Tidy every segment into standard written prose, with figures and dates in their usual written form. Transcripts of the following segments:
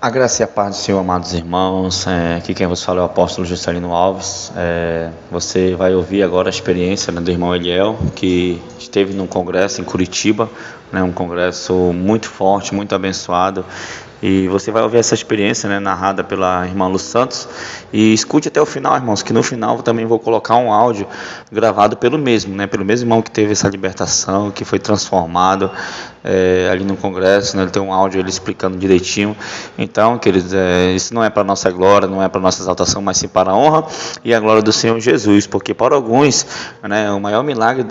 A graça e a paz do Senhor, amados irmãos. Aqui quem vos fala é o apóstolo Juscelino Alves. Você vai ouvir agora a experiência, do irmão Eliel, que esteve num congresso em Curitiba, um congresso muito forte, muito abençoado. E você vai ouvir essa experiência, narrada pela irmã Lu Santos. E escute até o final, irmãos, que no final eu também vou colocar um áudio gravado pelo mesmo irmão que teve essa libertação, que foi transformado ali no congresso, Ele tem um áudio ele explicando direitinho. Então, queridos, isso não é para nossa glória, não é para nossa exaltação, mas sim para a honra e a glória do Senhor Jesus. Porque para alguns, o maior milagre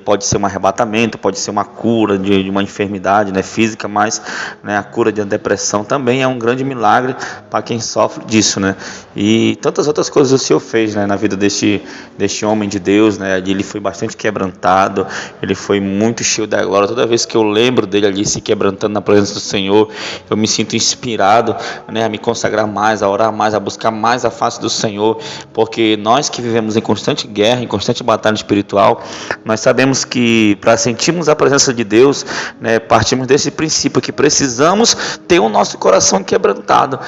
pode ser um arrebatamento, pode ser uma cura de uma enfermidade física, mas a cura de uma depressão também é um grande milagre para quem sofre disso, E tantas outras coisas o Senhor fez, na vida deste homem de Deus, Ele foi bastante quebrantado, ele foi muito cheio da glória. Toda vez que eu lembro dele ali se quebrantando na presença do Senhor, eu me sinto inspirado, a me consagrar mais, a orar mais, a buscar mais a face do Senhor, porque nós que vivemos em constante guerra, em constante batalha espiritual, nós sabemos que para sentirmos a presença de Deus, partimos desse princípio que precisamos ter o nosso coração quebrantado,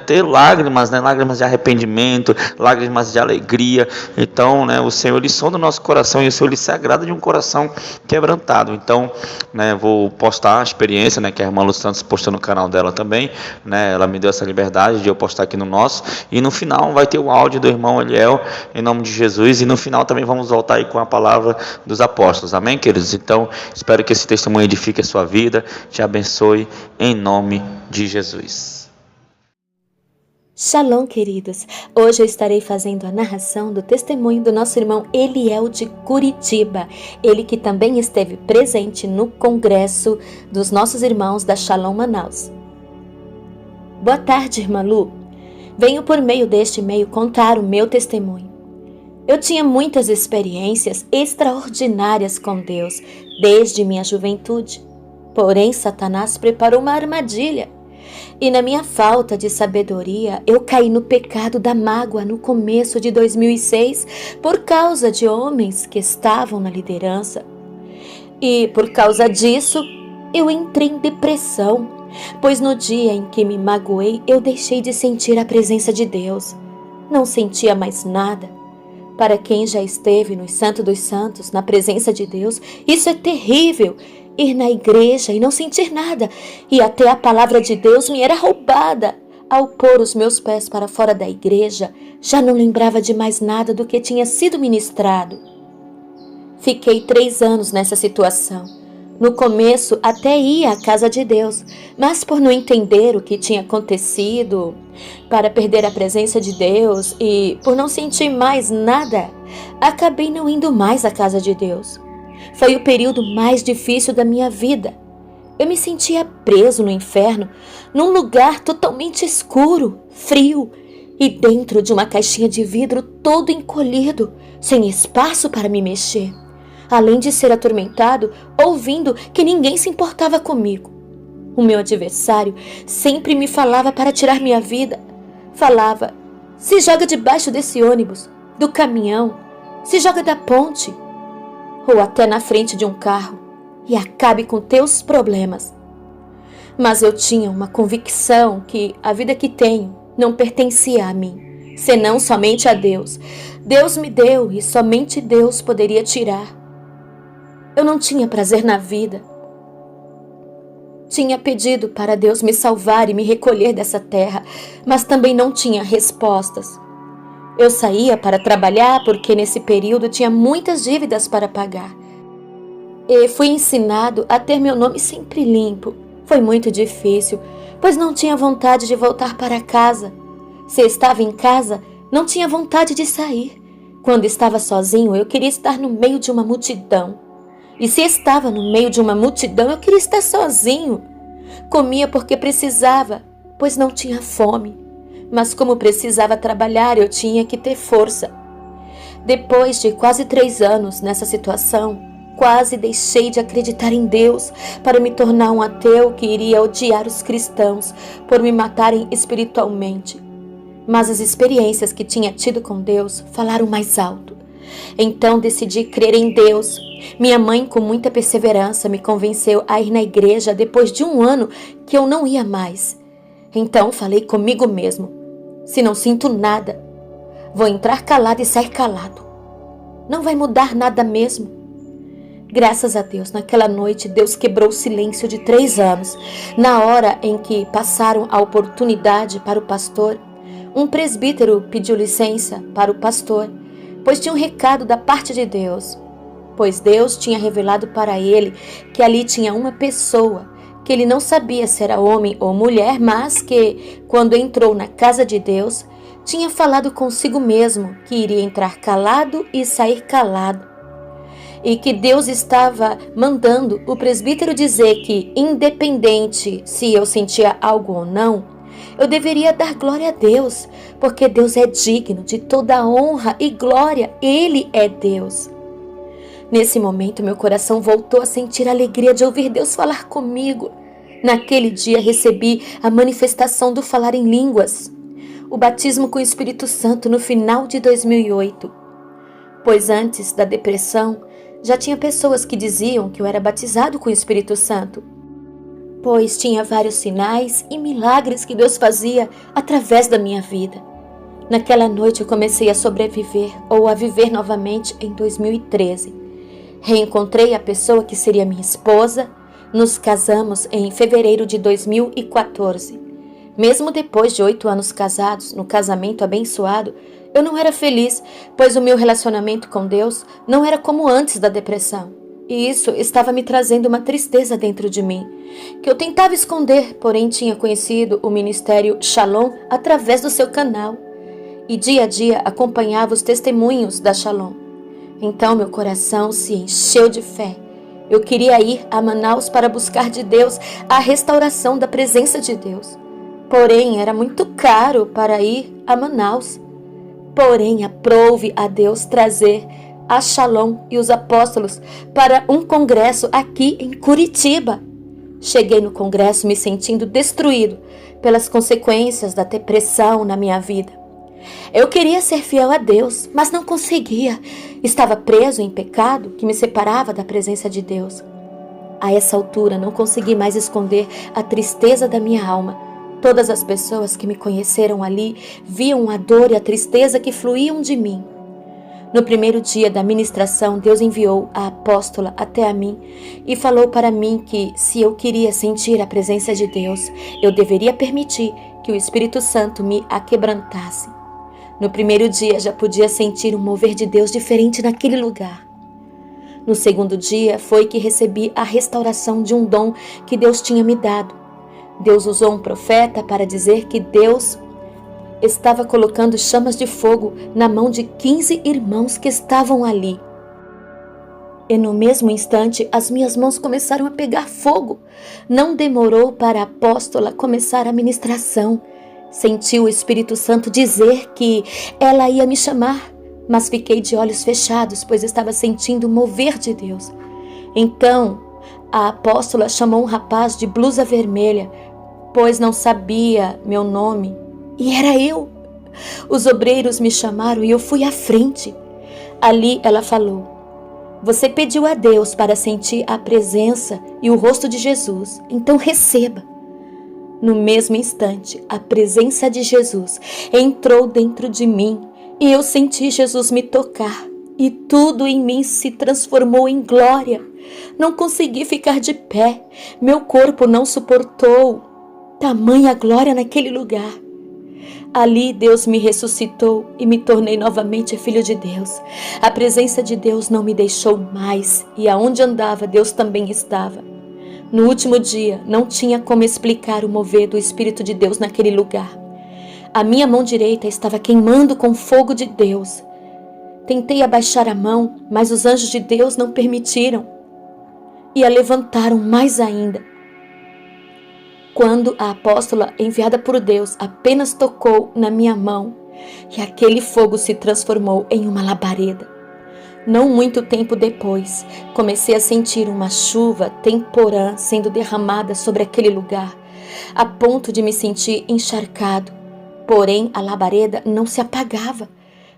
ter lágrimas, lágrimas de arrependimento, lágrimas de alegria. Então, o Senhor ele sonda o nosso coração e o Senhor ele se agrada de um coração quebrantado. Então, vou postar a experiência, que a irmã Lu Santos postou no canal dela também, ela me deu essa liberdade de eu postar aqui no nosso, e no final vai ter o áudio do irmão Eliel, em nome de Jesus, e no final também vamos voltar aí com a palavra dos apóstolos, amém, queridos? Então, espero que esse testemunho edifique a sua vida, te abençoe, em nome de Jesus. Shalom, queridos! Hoje eu estarei fazendo a narração do testemunho do nosso irmão Eliel de Curitiba, ele que também esteve presente no congresso dos nossos irmãos da Shalom Manaus. Boa tarde, irmã Lu. Venho por meio deste meio contar o meu testemunho. Eu tinha muitas experiências extraordinárias com Deus desde minha juventude, porém Satanás preparou uma armadilha. E na minha falta de sabedoria, eu caí no pecado da mágoa no começo de 2006 por causa de homens que estavam na liderança. E por causa disso, eu entrei em depressão, pois no dia em que me magoei, eu deixei de sentir a presença de Deus. Não sentia mais nada. Para quem já esteve no Santo dos Santos, na presença de Deus, isso é terrível. Ir na igreja e não sentir nada, e até a palavra de Deus me era roubada. Ao pôr os meus pés para fora da igreja, já não lembrava de mais nada do que tinha sido ministrado. Fiquei 3 anos nessa situação. No começo até ia à casa de Deus, mas por não entender o que tinha acontecido, para perder a presença de Deus e por não sentir mais nada, acabei não indo mais à casa de Deus. Foi o período mais difícil da minha vida. Eu me sentia preso no inferno, num lugar totalmente escuro, frio e dentro de uma caixinha de vidro todo encolhido, sem espaço para me mexer. Além de ser atormentado, ouvindo que ninguém se importava comigo. O meu adversário sempre me falava para tirar minha vida. Falava, se joga debaixo desse ônibus, do caminhão, se joga da ponte, ou até na frente de um carro, e acabe com teus problemas. Mas eu tinha uma convicção que a vida que tenho não pertencia a mim, senão somente a Deus. Deus me deu e somente Deus poderia tirar. Eu não tinha prazer na vida. Tinha pedido para Deus me salvar e me recolher dessa terra, mas também não tinha respostas. Eu saía para trabalhar porque nesse período tinha muitas dívidas para pagar. E fui ensinado a ter meu nome sempre limpo. Foi muito difícil, pois não tinha vontade de voltar para casa. Se estava em casa, não tinha vontade de sair. Quando estava sozinho, eu queria estar no meio de uma multidão. E se estava no meio de uma multidão, eu queria estar sozinho. Comia porque precisava, pois não tinha fome. Mas como precisava trabalhar, eu tinha que ter força. Depois de quase 3 anos nessa situação, quase deixei de acreditar em Deus para me tornar um ateu que iria odiar os cristãos por me matarem espiritualmente. Mas as experiências que tinha tido com Deus falaram mais alto. Então decidi crer em Deus. Minha mãe, com muita perseverança, me convenceu a ir na igreja depois de 1 ano que eu não ia mais. Então falei comigo mesmo: se não sinto nada, vou entrar calado e sair calado. Não vai mudar nada mesmo. Graças a Deus, naquela noite, Deus quebrou o silêncio de 3 anos. Na hora em que passaram a oportunidade para o pastor, um presbítero pediu licença para o pastor, pois tinha um recado da parte de Deus. Pois Deus tinha revelado para ele que ali tinha uma pessoa que ele não sabia se era homem ou mulher, mas que, quando entrou na casa de Deus, tinha falado consigo mesmo que iria entrar calado e sair calado. E que Deus estava mandando o presbítero dizer que, independente se eu sentia algo ou não, eu deveria dar glória a Deus, porque Deus é digno de toda honra e glória. Ele é Deus. Nesse momento, meu coração voltou a sentir a alegria de ouvir Deus falar comigo. Naquele dia, recebi a manifestação do falar em línguas, o batismo com o Espírito Santo no final de 2008. Pois antes da depressão, já tinha pessoas que diziam que eu era batizado com o Espírito Santo, pois tinha vários sinais e milagres que Deus fazia através da minha vida. Naquela noite, eu comecei a sobreviver ou a viver novamente em 2013. Reencontrei a pessoa que seria minha esposa. Nos casamos em fevereiro de 2014. Mesmo depois de 8 anos casados, no casamento abençoado, eu não era feliz, pois o meu relacionamento com Deus não era como antes da depressão. E isso estava me trazendo uma tristeza dentro de mim, que eu tentava esconder, porém tinha conhecido o Ministério Shalom através do seu canal. E dia a dia acompanhava os testemunhos da Shalom. Então meu coração se encheu de fé. Eu queria ir a Manaus para buscar de Deus a restauração da presença de Deus. Porém, era muito caro para ir a Manaus. Porém, aprouve a Deus trazer a Shalom e os apóstolos para um congresso aqui em Curitiba. Cheguei no congresso me sentindo destruído pelas consequências da depressão na minha vida. Eu queria ser fiel a Deus, mas não conseguia. Estava preso em pecado que me separava da presença de Deus. A essa altura, não consegui mais esconder a tristeza da minha alma. Todas as pessoas que me conheceram ali viam a dor e a tristeza que fluíam de mim. No primeiro dia da ministração, Deus enviou a apóstola até a mim e falou para mim que, se eu queria sentir a presença de Deus, eu deveria permitir que o Espírito Santo me aquebrantasse. No primeiro dia já podia sentir um mover de Deus diferente naquele lugar. No segundo dia foi que recebi a restauração de um dom que Deus tinha me dado. Deus usou um profeta para dizer que Deus estava colocando chamas de fogo na mão de 15 irmãos que estavam ali. E no mesmo instante as minhas mãos começaram a pegar fogo. Não demorou para a apóstola começar a ministração. Senti o Espírito Santo dizer que ela ia me chamar, mas fiquei de olhos fechados, pois estava sentindo o mover de Deus. Então, a apóstola chamou um rapaz de blusa vermelha, pois não sabia meu nome, e era eu. Os obreiros me chamaram e eu fui à frente. Ali ela falou: você pediu a Deus para sentir a presença e o rosto de Jesus, então receba. No mesmo instante, a presença de Jesus entrou dentro de mim e eu senti Jesus me tocar e tudo em mim se transformou em glória. Não consegui ficar de pé, meu corpo não suportou tamanha glória naquele lugar. Ali Deus me ressuscitou e me tornei novamente filho de Deus. A presença de Deus não me deixou mais e aonde andava Deus também estava. No último dia, não tinha como explicar o mover do Espírito de Deus naquele lugar. A minha mão direita estava queimando com fogo de Deus. Tentei abaixar a mão, mas os anjos de Deus não permitiram e a levantaram mais ainda. Quando a apóstola enviada por Deus apenas tocou na minha mão, e aquele fogo se transformou em uma labareda. Não muito tempo depois, comecei a sentir uma chuva temporã sendo derramada sobre aquele lugar, a ponto de me sentir encharcado. Porém, a labareda não se apagava.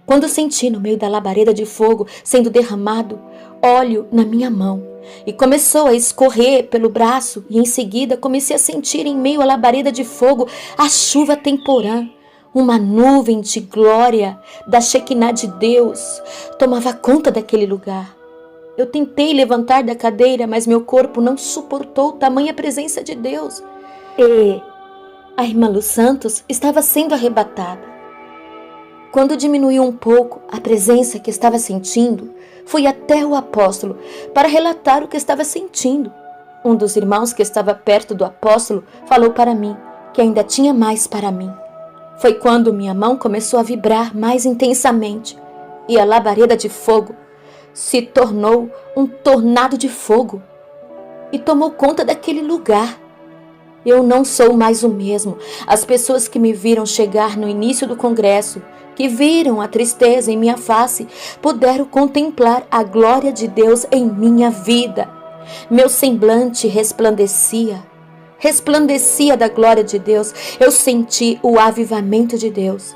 Quando senti no meio da labareda de fogo sendo derramado óleo na minha mão, e começou a escorrer pelo braço, e em seguida comecei a sentir em meio à labareda de fogo a chuva temporã. Uma nuvem de glória da Shekinah de Deus tomava conta daquele lugar. Eu tentei levantar da cadeira, mas meu corpo não suportou tamanha presença de Deus. E a irmã Lu Santos estava sendo arrebatada. Quando diminuiu um pouco a presença que estava sentindo, fui até o apóstolo para relatar o que estava sentindo. Um dos irmãos que estava perto do apóstolo falou para mim que ainda tinha mais para mim. Foi quando minha mão começou a vibrar mais intensamente e a labareda de fogo se tornou um tornado de fogo e tomou conta daquele lugar. Eu não sou mais o mesmo. As pessoas que me viram chegar no início do congresso, que viram a tristeza em minha face, puderam contemplar a glória de Deus em minha vida. Meu semblante resplandecia da glória de Deus. Eu senti o avivamento de Deus.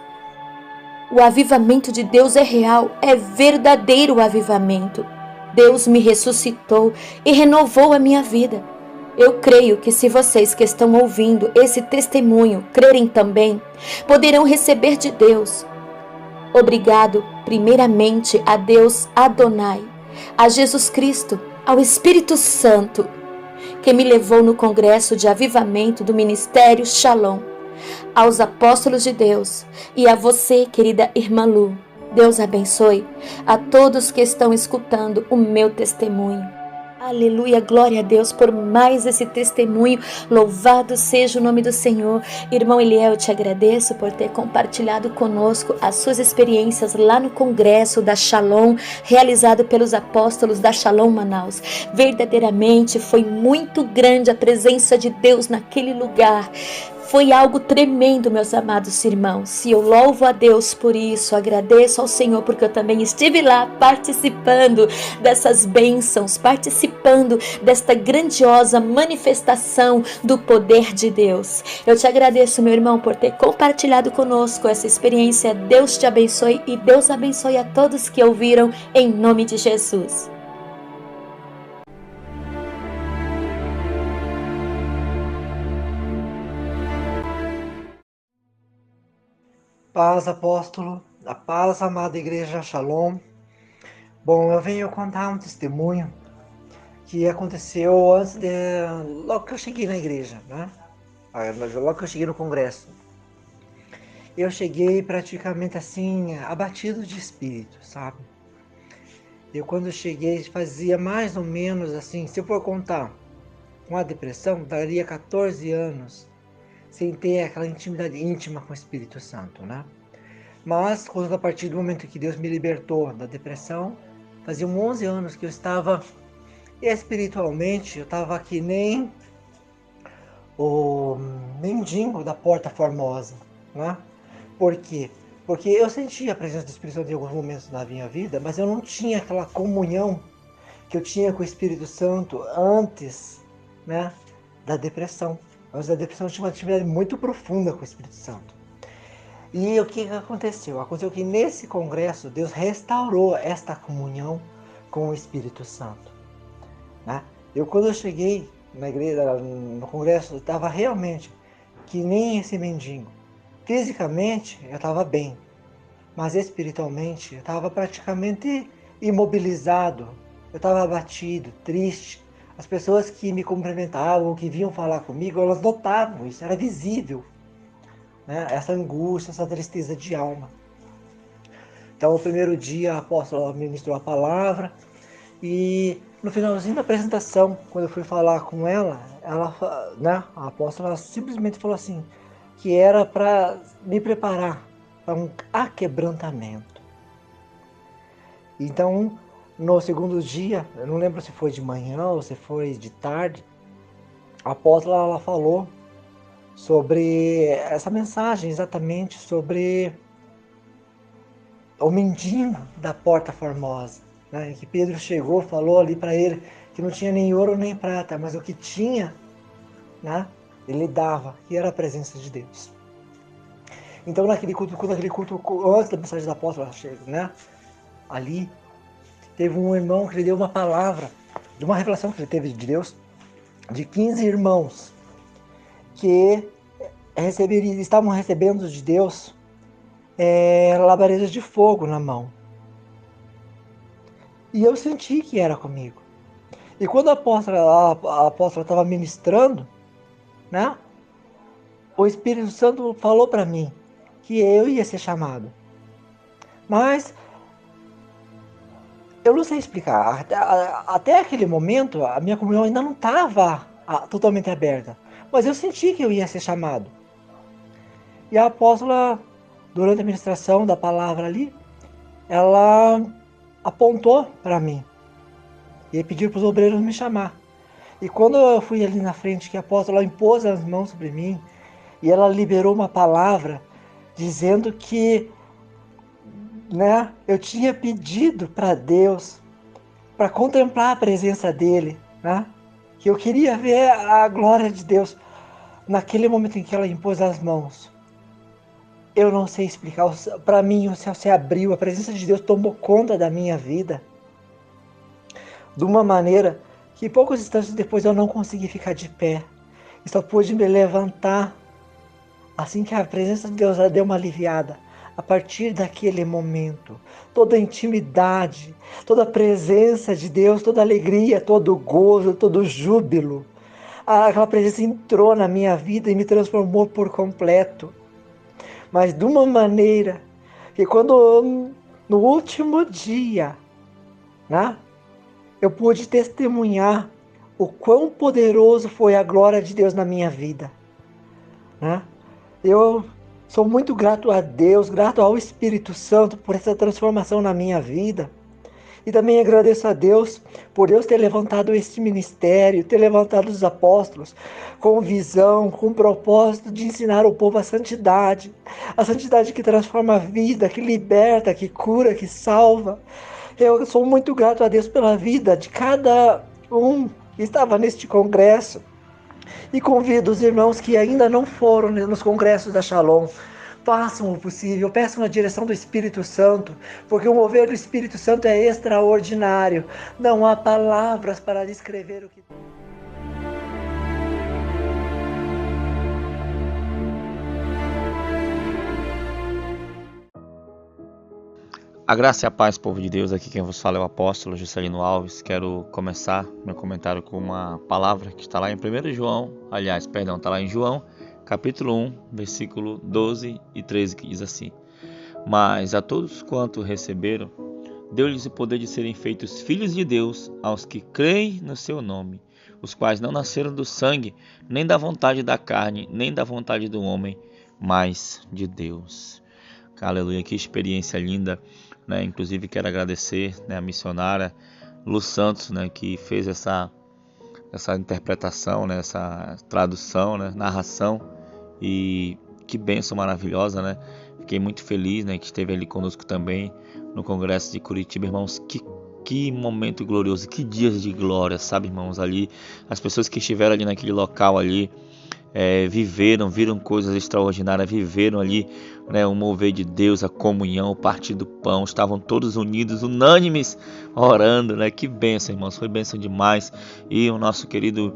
O avivamento de Deus é real, é verdadeiro avivamento. Deus me ressuscitou e renovou a minha vida. Eu creio que se vocês que estão ouvindo esse testemunho crerem também, poderão receber de Deus. Obrigado, primeiramente, a Deus Adonai, a Jesus Cristo, ao Espírito Santo, que me levou no congresso de avivamento do Ministério Shalom, aos apóstolos de Deus e a você, querida irmã Lu. Deus abençoe a todos que estão escutando o meu testemunho. Aleluia, glória a Deus por mais esse testemunho. Louvado seja o nome do Senhor. Irmão Eliel, eu te agradeço por ter compartilhado conosco as suas experiências lá no congresso da Shalom, realizado pelos apóstolos da Shalom Manaus. Verdadeiramente foi muito grande a presença de Deus naquele lugar. Foi algo tremendo, meus amados irmãos. E eu louvo a Deus por isso, agradeço ao Senhor, porque eu também estive lá participando dessas bênçãos, participando desta grandiosa manifestação do poder de Deus. Eu te agradeço, meu irmão, por ter compartilhado conosco essa experiência. Deus te abençoe e Deus abençoe a todos que ouviram, em nome de Jesus. Paz, apóstolo, a paz, amada igreja Shalom. Bom, eu venho contar um testemunho que aconteceu logo que eu cheguei na igreja, né? Logo que eu cheguei no congresso. Eu cheguei praticamente assim, abatido de espírito, sabe? Eu quando cheguei fazia mais ou menos assim, se eu for contar com a depressão, daria 14 anos sem ter aquela intimidade íntima com o Espírito Santo, né? Mas, quando a partir do momento que Deus me libertou da depressão, faziam 11 anos que eu estava espiritualmente, eu estava que nem o mendigo da Porta Formosa, né? Por quê? Porque eu sentia a presença do Espírito Santo em alguns momentos da minha vida, mas eu não tinha aquela comunhão que eu tinha com o Espírito Santo antes, né, da depressão. Antes da depressão eu tinha uma intimidade muito profunda com o Espírito Santo. E o que aconteceu? Aconteceu que nesse congresso Deus restaurou esta comunhão com o Espírito Santo, né? Quando eu cheguei na igreja, no congresso, eu estava realmente que nem esse mendigo. Fisicamente eu estava bem, mas espiritualmente eu estava praticamente imobilizado. Eu estava abatido, triste. As pessoas que me cumprimentavam, que vinham falar comigo, elas notavam isso, era visível, né? Essa angústia, essa tristeza de alma. Então, o primeiro dia, a apóstola ministrou a palavra e no finalzinho da apresentação, quando eu fui falar com ela, né, a apóstola simplesmente falou assim, que era para me preparar para um aquebrantamento. Então, no segundo dia, eu não lembro se foi de manhã ou se foi de tarde, a apóstola ela falou sobre essa mensagem, exatamente sobre o mendigo da Porta Formosa, né? Que Pedro chegou, falou ali para ele que não tinha nem ouro nem prata, mas o que tinha, né, ele dava, que era a presença de Deus. Então naquele culto, antes da mensagem da apóstola, né, ali, teve um irmão que lhe deu uma palavra de uma revelação que ele teve de Deus, de 15 irmãos que estavam recebendo de Deus labaredas de fogo na mão. E eu senti que era comigo. E quando a apóstola estava ministrando, né, o Espírito Santo falou para mim que eu ia ser chamado. Mas eu não sei explicar. Até aquele momento, a minha comunhão ainda não estava totalmente aberta. Mas eu senti que eu ia ser chamado. E a apóstola, durante a ministração da palavra ali, ela apontou para mim e pediu para os obreiros me chamar. E quando eu fui ali na frente, que a apóstola impôs as mãos sobre mim, e ela liberou uma palavra dizendo que, né, eu tinha pedido para Deus, para contemplar a presença dele, né, que eu queria ver a glória de Deus. Naquele momento em que ela impôs as mãos, eu não sei explicar, para mim o céu se abriu, a presença de Deus tomou conta da minha vida, de uma maneira que poucos instantes depois eu não consegui ficar de pé, e só pude me levantar assim que a presença de Deus deu uma aliviada. A partir daquele momento, toda a intimidade, toda a presença de Deus, toda a alegria, todo o gozo, todo o júbilo, aquela presença entrou na minha vida e me transformou por completo. Mas de uma maneira que quando no último dia, né, eu pude testemunhar o quão poderoso foi a glória de Deus na minha vida, né? Eu sou muito grato a Deus, grato ao Espírito Santo por essa transformação na minha vida. E também agradeço a Deus por Deus ter levantado este ministério, ter levantado os apóstolos com visão, com propósito de ensinar o povo a santidade que transforma a vida, que liberta, que cura, que salva. Eu sou muito grato a Deus pela vida de cada um que estava neste congresso. E convido os irmãos que ainda não foram nos congressos da Shalom, façam o possível, peçam a direção do Espírito Santo, porque o mover do Espírito Santo é extraordinário. Não há palavras para descrever o que... A graça e a paz, povo de Deus, aqui quem vos fala é o apóstolo Juscelino Alves. Quero começar meu comentário com uma palavra que está lá em 1 João, está lá em João, capítulo 1, versículo 12 e 13, que diz assim: Mas a todos quanto receberam, deu-lhes o poder de serem feitos filhos de Deus, aos que creem no seu nome, os quais não nasceram do sangue, nem da vontade da carne, nem da vontade do homem, mas de Deus. Aleluia, que experiência linda, né? Inclusive quero agradecer, né, a missionária Lu Santos, né, que fez essa interpretação, né, essa tradução, né, narração, e que bênção maravilhosa, né? Fiquei muito feliz, né, que esteve ali conosco também no Congresso de Curitiba, irmãos. Que momento glorioso, que dias de glória, sabe, irmãos? Ali, as pessoas que estiveram ali naquele local ali, viram coisas extraordinárias, viveram ali, né, o mover de Deus, a comunhão, o partir do pão, estavam todos unidos, unânimes, orando, né? Que bênção, irmãos, foi bênção demais. E o nosso querido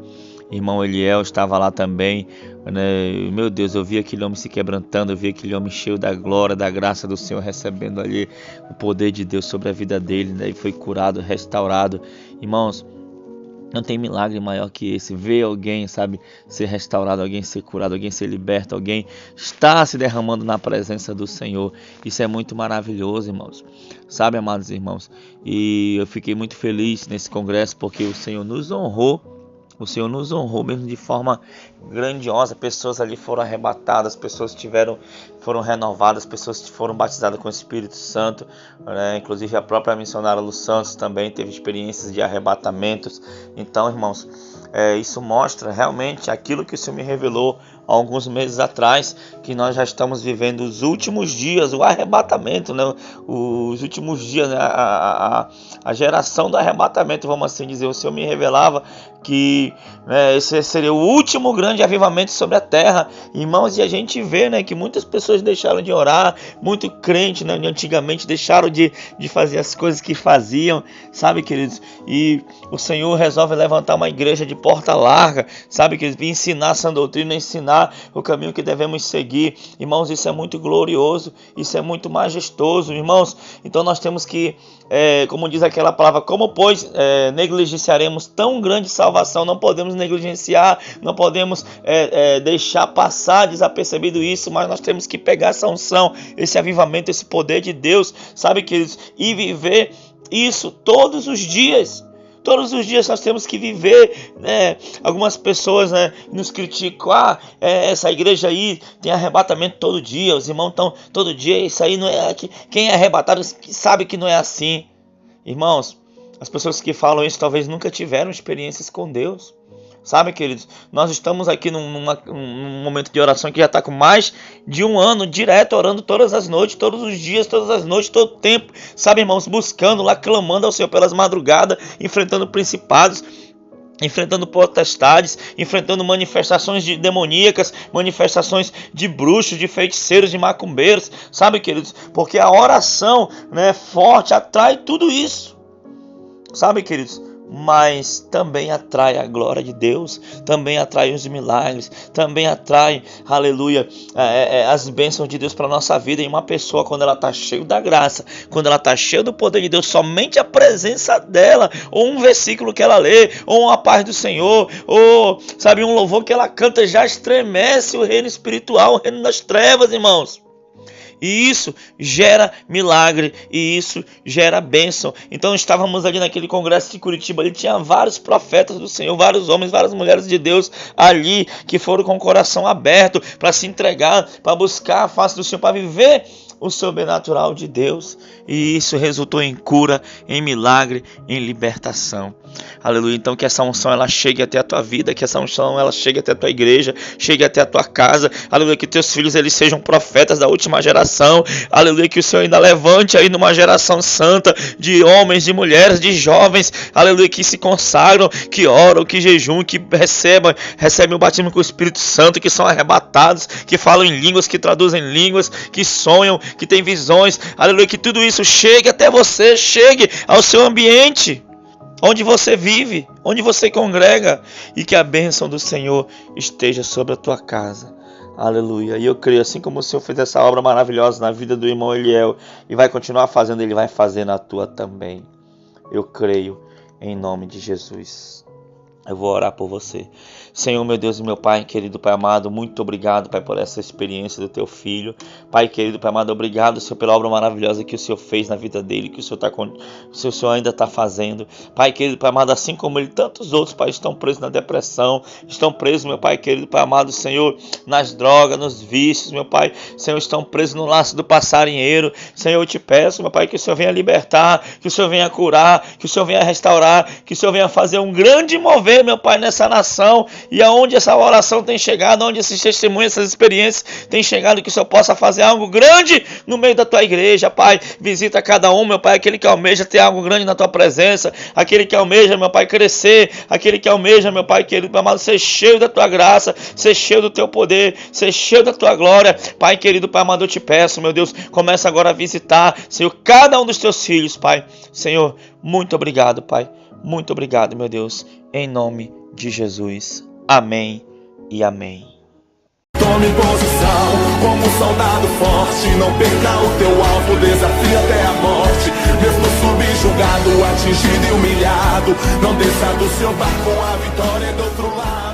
irmão Eliel estava lá também, né? Meu Deus, eu vi aquele homem se quebrantando, eu vi aquele homem cheio da glória, da graça do Senhor, recebendo ali o poder de Deus sobre a vida dele, né? E foi curado, restaurado. Irmãos, não tem milagre maior que esse, ver alguém, sabe, ser restaurado, alguém ser curado, alguém ser liberto, alguém está se derramando na presença do Senhor. Isso é muito maravilhoso, irmãos, sabe, amados irmãos. E eu fiquei muito feliz nesse congresso porque o Senhor nos honrou. O Senhor nos honrou mesmo de forma grandiosa. Pessoas ali foram arrebatadas, pessoas foram renovadas, pessoas foram batizadas com o Espírito Santo, né? Inclusive a própria missionária Lu Santos também teve experiências de arrebatamentos. Então, irmãos, isso mostra realmente aquilo que o Senhor me revelou há alguns meses atrás, que nós já estamos vivendo os últimos dias, o arrebatamento, né? Os últimos dias, né? A geração do arrebatamento, vamos assim dizer. O Senhor me revelava que, né, esse seria o último grande avivamento sobre a terra, irmãos, e a gente vê, né, que muitas pessoas deixaram de orar, muito crente, né, antigamente deixaram de fazer as coisas que faziam, sabe, queridos, e o Senhor resolve levantar uma igreja de porta larga, sabe, queridos, e ensinar essa doutrina, ensinar o caminho que devemos seguir, irmãos, isso é muito glorioso, isso é muito majestoso, irmãos, então nós temos que, como diz aquela palavra, como pois negligenciaremos tão grande salvação, não podemos negligenciar, não podemos deixar passar desapercebido isso, mas nós temos que pegar essa unção, esse avivamento, esse poder de Deus, sabe, queridos, e viver isso todos os dias. Todos os dias nós temos que viver, né? Algumas pessoas, né, nos criticam, essa igreja aí tem arrebatamento todo dia, os irmãos estão todo dia, isso aí não é, quem é arrebatado sabe que não é assim. Irmãos, as pessoas que falam isso talvez nunca tiveram experiências com Deus. Sabe, queridos, nós estamos aqui num momento de oração que já está com mais de um ano direto, orando todas as noites, todos os dias, todas as noites, todo o tempo. Sabe, irmãos, buscando lá, clamando ao Senhor pelas madrugadas, enfrentando principados, enfrentando potestades, enfrentando manifestações demoníacas, manifestações de bruxos, de feiticeiros, de macumbeiros. Sabe, queridos, porque a oração, né, forte atrai tudo isso. Sabe, queridos? Mas também atrai a glória de Deus, também atrai os milagres, também atrai, aleluia, as bênçãos de Deus para a nossa vida. E uma pessoa, quando ela está cheia da graça, quando ela está cheia do poder de Deus, somente a presença dela, ou um versículo que ela lê, ou uma paz do Senhor, ou, sabe, um louvor que ela canta, já estremece o reino espiritual, o reino das trevas, irmãos. E isso gera milagre, e isso gera bênção. Então estávamos ali naquele congresso de Curitiba, ali tinha vários profetas do Senhor, vários homens, várias mulheres de Deus ali, que foram com o coração aberto para se entregar, para buscar a face do Senhor, para viver o sobrenatural de Deus, e isso resultou em cura, em milagre, em libertação. Aleluia. Então que essa unção ela chegue até a tua vida, que essa unção ela chegue até a tua igreja, chegue até a tua casa. Aleluia. Que teus filhos eles sejam profetas da última geração. Aleluia. Que o Senhor ainda levante aí numa geração santa de homens, de mulheres, de jovens. Aleluia. Que se consagram, que oram, que jejuam, que recebem o batismo com o Espírito Santo, que são arrebatados, que falam em línguas, que traduzem línguas, que sonham, que têm visões. Aleluia. Que tudo isso chegue até você, chegue ao seu ambiente, onde você vive, onde você congrega, e que a bênção do Senhor esteja sobre a tua casa. Aleluia. E eu creio, assim como o Senhor fez essa obra maravilhosa na vida do irmão Eliel e vai continuar fazendo, Ele vai fazer na tua também. Eu creio, em nome de Jesus. Eu vou orar por você. Senhor, meu Deus e meu Pai, querido Pai amado, muito obrigado, Pai, por essa experiência do Teu Filho. Pai, querido Pai amado, obrigado, Senhor, pela obra maravilhosa que o Senhor fez na vida dele, que o Senhor ainda está fazendo. Pai, querido Pai amado, assim como ele, tantos outros, Pai, estão presos na depressão, estão presos, meu Pai, querido Pai amado, Senhor, nas drogas, nos vícios, meu Pai, Senhor, estão presos no laço do passarinheiro. Senhor, eu te peço, meu Pai, que o Senhor venha libertar, que o Senhor venha curar, que o Senhor venha restaurar, que o Senhor venha fazer um grande mover, meu Pai, nessa nação, e aonde essa oração tem chegado, onde esses testemunhos, essas experiências têm chegado, que o Senhor possa fazer algo grande no meio da tua igreja, Pai. Visita cada um, meu Pai, aquele que almeja ter algo grande na tua presença, aquele que almeja, meu Pai, crescer, aquele que almeja, meu Pai querido, Pai amado, ser cheio da tua graça, ser cheio do teu poder, ser cheio da tua glória. Pai querido, Pai amado, eu te peço, meu Deus, começa agora a visitar, Senhor, cada um dos teus filhos, Pai. Senhor, muito obrigado, Pai. Muito obrigado, meu Deus, em nome de Jesus. Amém e amém. Tome posição como um soldado forte. Não perca o teu alvo, desafia até a morte. Mesmo subjugado, atingido e humilhado, não desça do seu barco, a vitória é do outro lado.